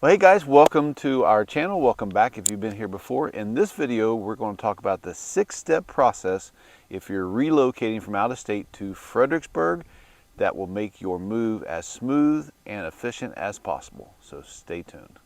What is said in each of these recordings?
Well, hey guys, welcome to our channel. Welcome back if you've been here before. In this video, we're going to talk about the 6-step process if you're relocating from out of state to Fredericksburg that will make your move as smooth and efficient as possible. So stay tuned.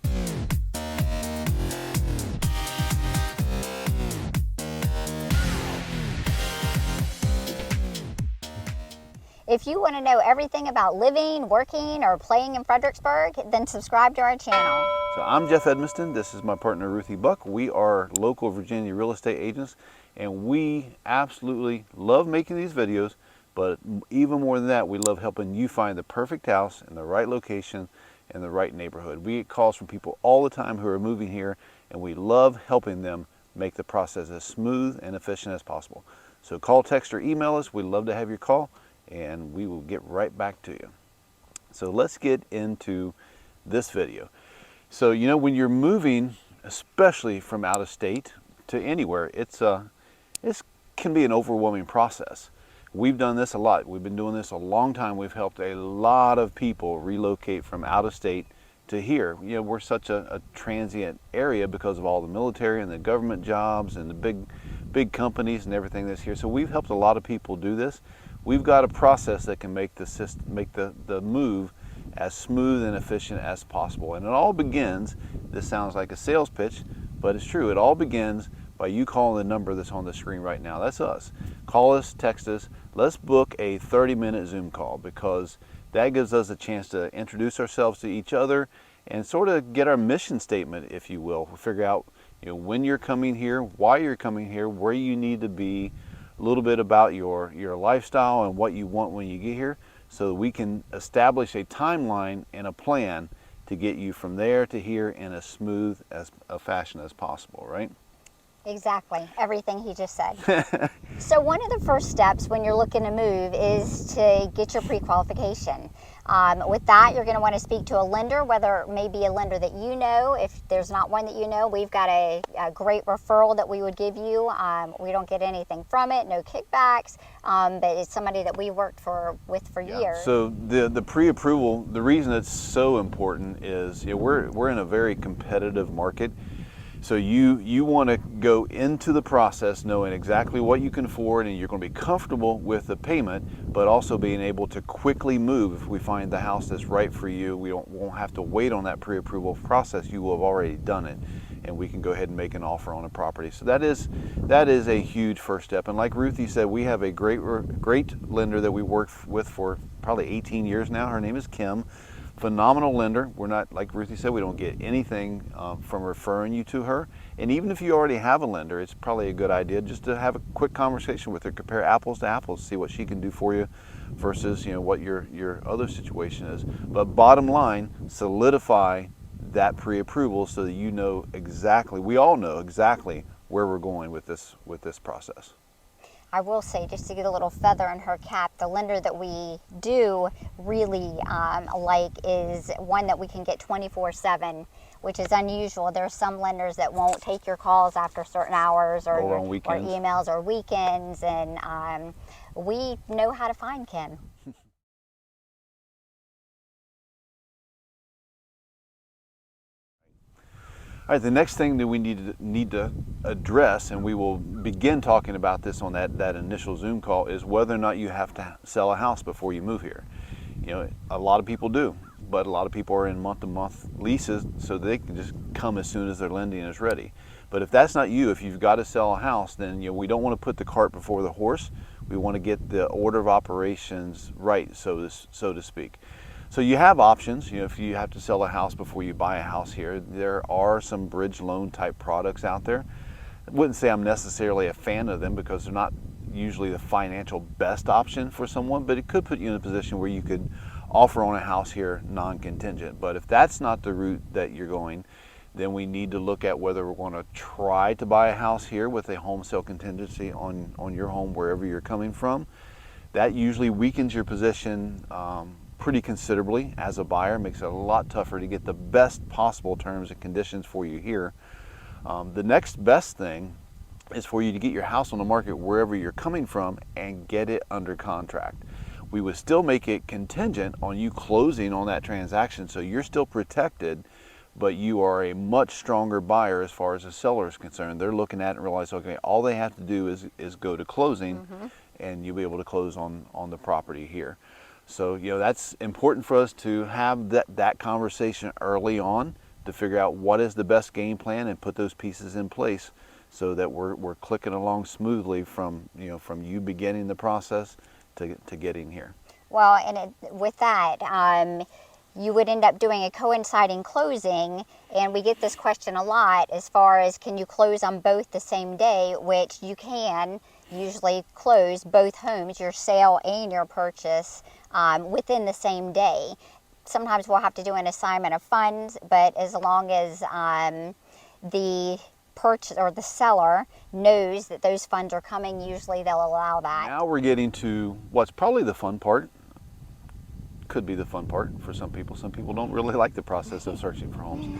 If you want to know everything about living, working, or playing in Fredericksburg, then subscribe to our channel. So I'm Jeff Edmisten. This is my partner Ruthie Buck. We are local Virginia real estate agents, and we absolutely love making these videos, but even more than that, we love helping you find the perfect house in the right location in the right neighborhood. We get calls from people all the time who are moving here, and we love helping them make the process as smooth and efficient as possible. So call, text, or email us. We'd love to have your call, and we will get right back to you. So let's get into this video. So, you know, when you're moving, especially from out of state to anywhere, it can be an overwhelming process. We've done this a lot. We've been doing this a long time. We've helped a lot of people relocate from out of state to here. You know, we're such a transient area because of all the military and the government jobs and the big companies and everything that's here. So we've helped a lot of people do this. We've got a process that can make the system, the move as smooth and efficient as possible. And it all begins, this sounds like a sales pitch, but it's true. It all begins by you calling the number that's on the screen right now. That's us. Call us, text us. Let's book a 30-minute Zoom call, because that gives us a chance to introduce ourselves to each other and sort of get our mission statement, if you will. We'll figure out, you know, when you're coming here, why you're coming here, where you need to be, a little bit about your lifestyle and what you want when you get here, so that we can establish a timeline and a plan to get you from there to here in as smooth as a fashion as possible, right? Exactly. Everything he just said. So one of the first steps when you're looking to move is to get your pre-qualification. With that, you're going to want to speak to a lender, whether it may be a lender that you know. If there's not one that you know, we've got a great referral that we would give you. We don't get anything from it, no kickbacks, but it's somebody that we worked with for years. So the pre-approval, the reason it's so important is, you know, we're in a very competitive market. So you want to go into the process knowing exactly what you can afford, and you're going to be comfortable with the payment, but also being able to quickly move if we find the house that's right for you. We won't have to wait on that pre-approval process. You will have already done it, and we can go ahead and make an offer on a property. So that is a huge first step. And like Ruthie said, we have a great lender that we worked with for probably 18 years now. Her name is Kim. Phenomenal lender. We're not, like Ruthie said, we don't get anything from referring you to her. And even if you already have a lender, it's probably a good idea just to have a quick conversation with her, compare apples to apples, see what she can do for you versus, you know, what your other situation is. But bottom line, solidify that pre-approval so that you know exactly, we all know exactly where we're going with this process. I will say, just to get a little feather in her cap, the lender that we do really like is one that we can get 24/7, which is unusual. There are some lenders that won't take your calls after certain hours or emails or weekends, and we know how to find Kim. All right, the next thing that we need to address, and we will begin talking about this on that initial Zoom call, is whether or not you have to sell a house before you move here. You know, a lot of people do, but a lot of people are in month-to-month leases, so they can just come as soon as their lending is ready. But if that's not you, if you've got to sell a house, then, you know, we don't want to put the cart before the horse. We want to get the order of operations right, so to speak. So you have options. You know, if you have to sell a house before you buy a house here, there are some bridge loan type products out there. I wouldn't say I'm necessarily a fan of them because they're not usually the financial best option for someone, but it could put you in a position where you could offer on a house here non-contingent. But if that's not the route that you're going, then we need to look at whether we're going to try to buy a house here with a home sale contingency on your home wherever you're coming from. That usually weakens your position pretty considerably as a buyer, makes it a lot tougher to get the best possible terms and conditions for you here. The next best thing is for you to get your house on the market wherever you're coming from and get it under contract. We would still make it contingent on you closing on that transaction, so you're still protected but you are a much stronger buyer as far as the seller is concerned. They're looking at it and realize, okay, all they have to do is go to closing, and you'll be able to close on the property here. So, you know, that's important for us to have that conversation early on to figure out what is the best game plan and put those pieces in place so that we're clicking along smoothly from you beginning the process to getting here. Well, and with that, you would end up doing a coinciding closing, and we get this question a lot as far as, can you close on both the same day, which you can usually close both homes, your sale and your purchase, within the same day. Sometimes we'll have to do an assignment of funds, but as long as the purchase or the seller knows that those funds are coming, usually they'll allow that. Now we're getting to what's probably the fun part. Could be the fun part for some people. Some people don't really like the process of searching for homes.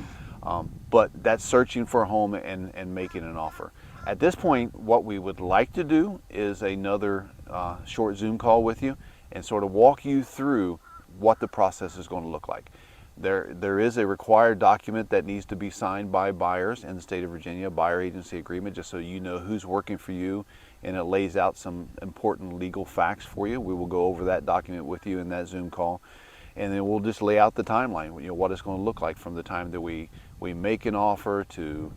But that's searching for a home and making an offer. At this point, what we would like to do is another short Zoom call with you and sort of walk you through what the process is going to look like. There is a required document that needs to be signed by buyers in the state of Virginia, a buyer agency agreement, just so you know who's working for you, and it lays out some important legal facts for you. We will go over that document with you in that Zoom call, and then we'll just lay out the timeline, you know, what it's going to look like from the time that we make an offer to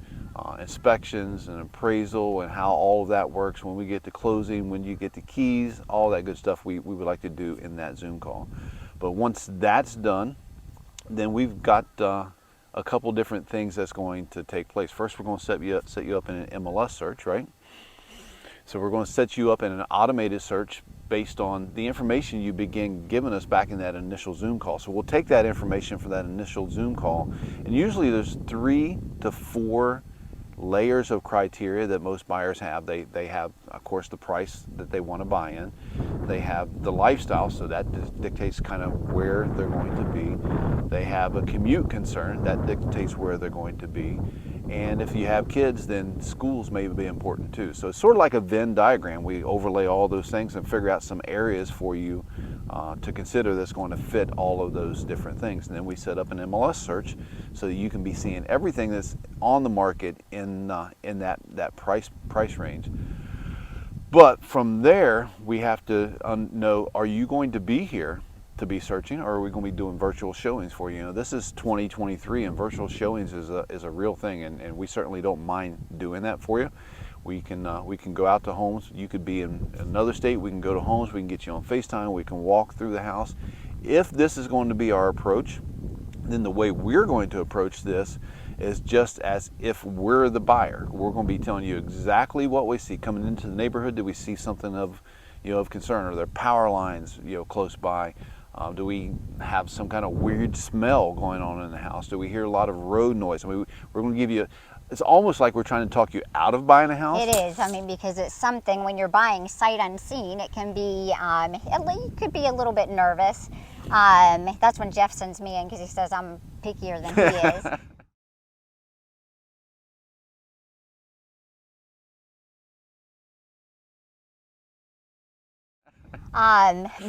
inspections and appraisal, and how all of that works when we get to closing, when you get the keys, all that good stuff we would like to do in that Zoom call. But once that's done, then we've got a couple different things that's going to take place. First, we're going to set you up in an MLS search, right? So we're going to set you up in an automated search based on the information you begin giving us back in that initial Zoom call. So we'll take that information from that initial Zoom call, and usually there's 3 to 4 layers of criteria that most buyers have. They have, of course, the price that they want to buy in. They have the lifestyle, so that dictates kind of where they're going to be. They have a commute concern, that dictates where they're going to be. And if you have kids, then schools may be important too. So it's sort of like a Venn diagram. We overlay all those things and figure out some areas for you to consider that's going to fit all of those different things. And then we set up an MLS search so that you can be seeing everything that's on the market in that price range. But from there, we have to know, are you going to be here to be searching, or are we going to be doing virtual showings for you? You know, this is 2023, and virtual showings is a real thing, and we certainly don't mind doing that for you. We can go out to homes. You could be in another state. We can go to homes. We can get you on FaceTime. We can walk through the house. If this is going to be our approach, then the way we're going to approach this is just as if we're the buyer. We're going to be telling you exactly what we see coming into the neighborhood. Do we see something of concern? Are there power lines close by? Do we have some kind of weird smell going on in the house? Do we hear a lot of road noise? I mean, we're going to give you, it's almost like we're trying to talk you out of buying a house. It is. I mean, because it's something, when you're buying sight unseen, it can be, you could be a little bit nervous. That's when Jeff sends me in, because he says I'm pickier than he is.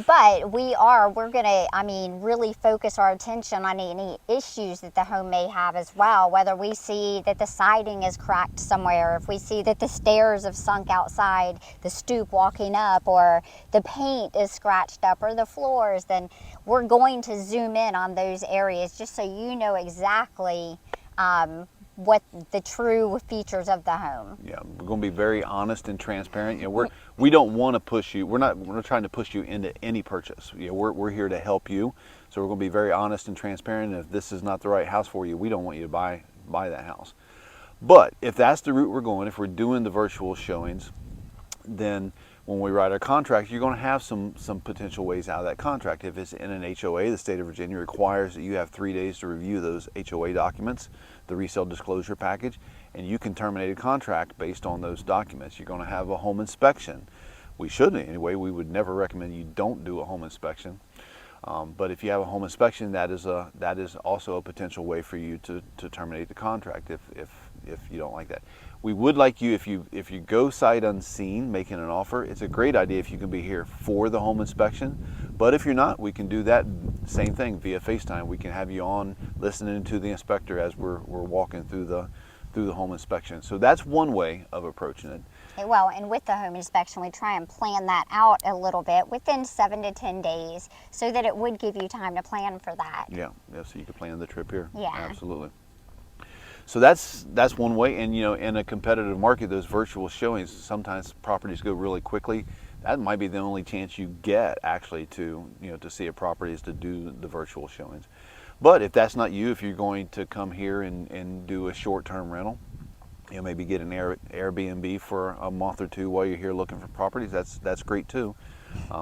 But we're going to, really focus our attention on any issues that the home may have as well, whether we see that the siding is cracked somewhere, if we see that the stairs have sunk outside the stoop walking up, or the paint is scratched up, or the floors, then we're going to zoom in on those areas just so you know exactly what the true features of the home. Yeah, we're going to be very honest and transparent. We don't want to push you. We're not trying to push you into any purchase. We're here to help you. So we're going to be very honest and transparent. And if this is not the right house for you, we don't want you to buy that house. But if that's the route we're going, if we're doing the virtual showings, then when we write our contract, you're going to have some potential ways out of that contract. If it's in an HOA, the state of Virginia requires that you have 3 days to review those HOA documents, the resale disclosure package, and you can terminate a contract based on those documents. You're going to have a home inspection. We shouldn't anyway. We would never recommend you don't do a home inspection. But if you have a home inspection, that is also a potential way for you to terminate the contract. If if you don't like that. We would like you, if you go sight unseen making an offer, it's a great idea if you can be here for the home inspection. But if you're not, we can do that same thing via FaceTime. We can have you on listening to the inspector as we're walking through the home inspection. So that's one way of approaching it. Well, and with the home inspection, we try and plan that out a little bit within 7 to 10 days so that it would give you time to plan for that. Yeah, so you can plan the trip here. Yeah. Absolutely. So that's one way, and in a competitive market, those virtual showings, sometimes properties go really quickly. That might be the only chance you get actually to see a property is to do the virtual showings. But if that's not you, if you're going to come here and do a short-term rental, maybe get an Airbnb for a month or two while you're here looking for properties, that's great too.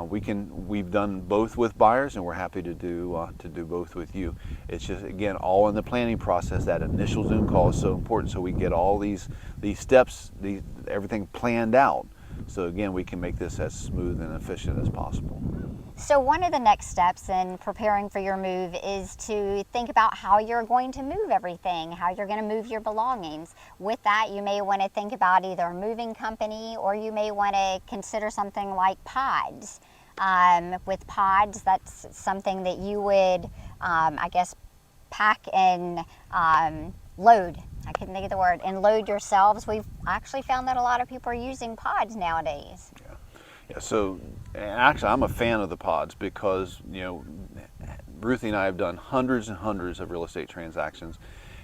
We've done both with buyers, and we're happy to do both with you. It's just, again, all in the planning process. That initial Zoom call is so important, so we get all these steps, everything planned out. So again, we can make this as smooth and efficient as possible. So one of the next steps in preparing for your move is to think about how you're going to move everything, how you're going to move your belongings. With that, you may want to think about either a moving company, or you may want to consider something like pods. With pods, that's something that you would, I guess, pack and load. I couldn't think of the word. And load yourselves. We've actually found that a lot of people are using pods nowadays. Yeah, so actually I'm a fan of the pods because, Ruthie and I have done hundreds and hundreds of real estate transactions,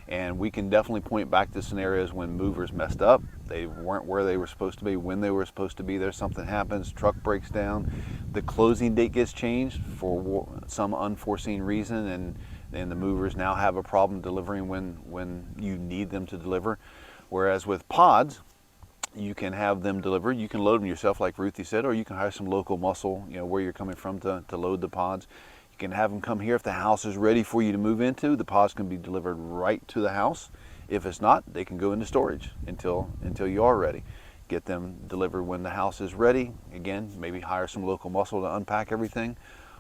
and we can definitely point back to scenarios when movers messed up. They weren't where they were supposed to be, when they were supposed to be there. Something happens, truck breaks down, the closing date gets changed for some unforeseen reason, and the movers now have a problem delivering when you need them to deliver. Whereas with pods, you can have them delivered. You can load them yourself, like Ruthie said, or you can hire some local muscle, where you're coming from to load the pods. You can have them come here if the house is ready for you to move into. The pods can be delivered right to the house. If it's not, they can go into storage until you are ready. Get them delivered when the house is ready. Again, maybe hire some local muscle to unpack everything.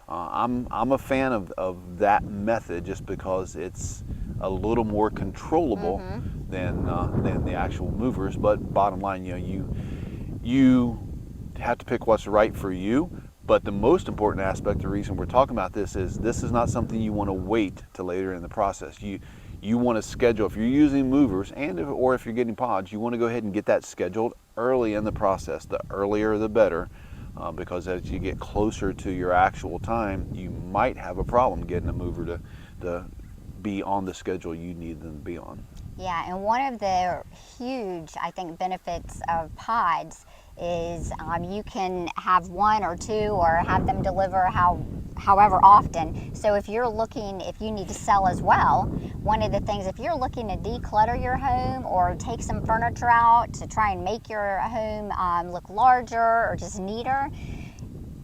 I'm a fan of that method just because it's a little more controllable than the actual movers. But bottom line, you have to pick what's right for you. But the most important aspect, the reason we're talking about this is not something you want to wait till later in the process. You want to schedule, if you're using movers or if you're getting pods, you want to go ahead and get that scheduled early in the process. The earlier the better. Because as you get closer to your actual time, you might have a problem getting a mover to be on the schedule you need them to be on. Yeah, and one of the huge, I think, benefits of pods is you can have one or two or have them deliver however often. So if you need to sell as well, one of the things, if you're looking to declutter your home or take some furniture out to try and make your home look larger or just neater,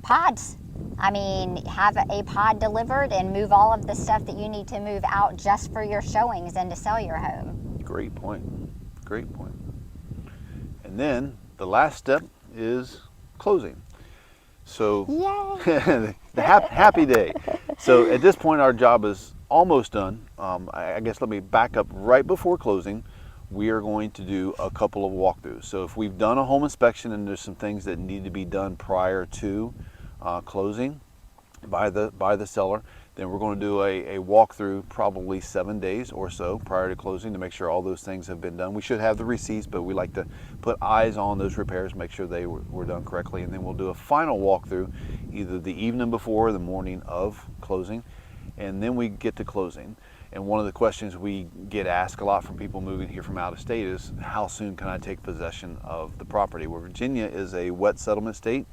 pods. Have a pod delivered and move all of the stuff that you need to move out just for your showings and to sell your home. Great point. And then the last step is closing. So the happy day. So at this point, our job is almost done. I guess let me back up. Right before closing, we are going to do a couple of walkthroughs. So if we've done a home inspection and there's some things that need to be done prior to closing by the seller, then we're going to do a walkthrough probably 7 days or so prior to closing to make sure all those things have been done. We should have the receipts, but we like to put eyes on those repairs, make sure they were done correctly, and then we'll do a final walkthrough either the evening before or the morning of closing, and then we get to closing. And one of the questions we get asked a lot from people moving here from out of state is, how soon can I take possession of the property? Well, Virginia is a wet settlement state,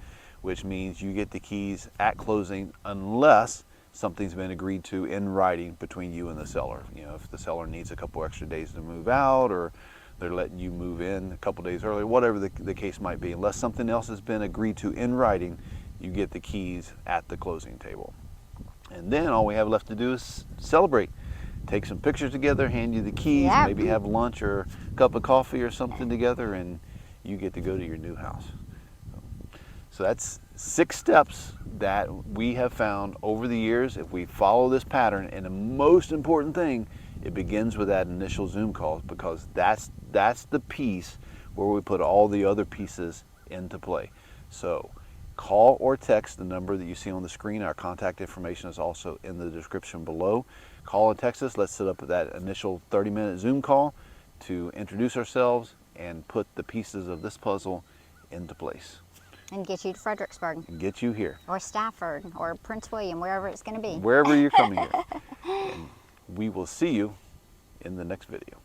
which means you get the keys at closing unless something's been agreed to in writing between you and the seller. If the seller needs a couple extra days to move out, or they're letting you move in a couple days early, whatever the case might be, unless something else has been agreed to in writing, you get the keys at the closing table. And then all we have left to do is celebrate. Take some pictures together, hand you the keys, maybe have lunch or a cup of coffee or something together, and you get to go to your new house. So that's 6 steps that we have found over the years. If we follow this pattern, and the most important thing It begins with that initial Zoom call, because that's the piece where we put all the other pieces into play. So call or text the number that you see on the screen. Our contact information is also in the description below. Call and text us. Let's set up that initial 30-minute Zoom call to introduce ourselves and put the pieces of this puzzle into place. And get you to Fredericksburg. And get you here. Or Stafford, or Prince William, wherever it's going to be. Wherever you're coming here. And we will see you in the next video.